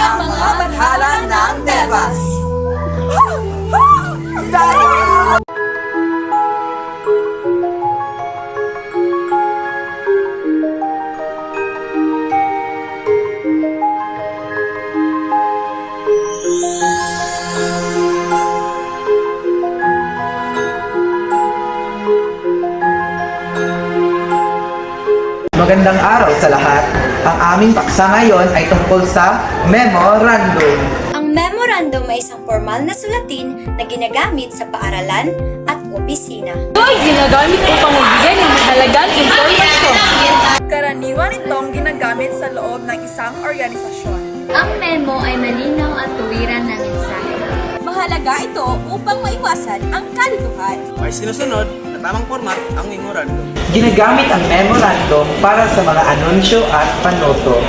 ang mga bathala ng Tebas. Magandang araw sa lahat. Ang aming paksa ngayon ay tungkol sa memorandum. Ang memorandum ay isang formal na sulatin na ginagamit sa paaralan at opisina. Ito ay ginagamit upang magbigay ng mahalagang impormasyon. Karaniwan itong ginagamit sa loob ng isang organisasyon. Ang memo ay malinaw at tuwiran na mensahe. Mahalaga ito upang maiwasan ang kalituhan. May sinusunod na tamang format ang memorandum. Ginagamit ang memorandum para sa mga anunsyo at panoto.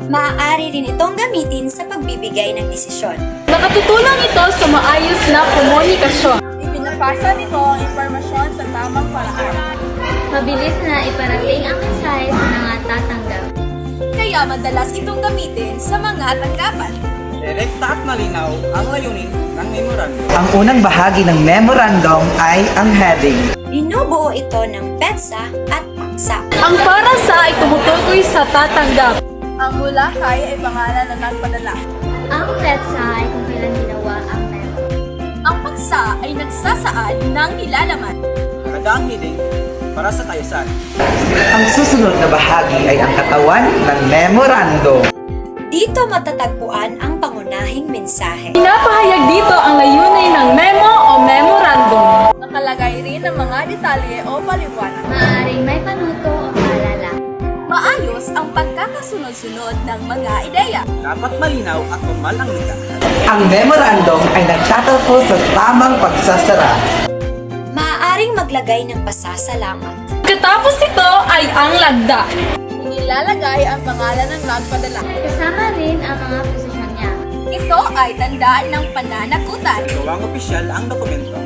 Maaari rin itong gamitin sa pagbibigay ng desisyon. Nakatutulong ito sa maayos na komunikasyon. Ipinapasa nito ang impormasyon sa tamang paraan. Mabilis na iparating ang mensahe sa mga tatanggap. Kaya madalas itong gamitin sa mga tanggapan. Direkta at malinaw ang layunin ng memorandum. Ang unang bahagi ng memorandum ay ang heading. Binubuo ito ng petsa at paksa. Ang para sa ay tumutukoy sa tatanggap. Ang mulakay ay pangalan na nagpadala. Ang petsa ay kung kailan ginawa ang memo. Ang paksa ay nagsasaad ng nilalaman. Mahalaga ang heading para sa kayasan. Ang susunod na bahagi ay ang katawan ng memorandum. Dito matatagpuan ang pangunahing mensahe. Pinapahayag dito ang layunin ng memo o memorandum. Nakalagay rin ang mga detalye o paliwanag. Maaaring may panuto o paalala. Maayos ang pagkakasunod-sunod ng mga ideya. Dapat malinaw at formal ang wika. Ang memorandum ay nagtatatpo sa tamang pagsasara. Maaaring maglagay ng pasasalamat. Katapos ito ay ang lagda. Inilalagay ang pangalan ng nagpadala. Kasama rin ang mga posisyon niya. Ito ay tandaan ng pananagutan. Gawang opisyal ang dokumento.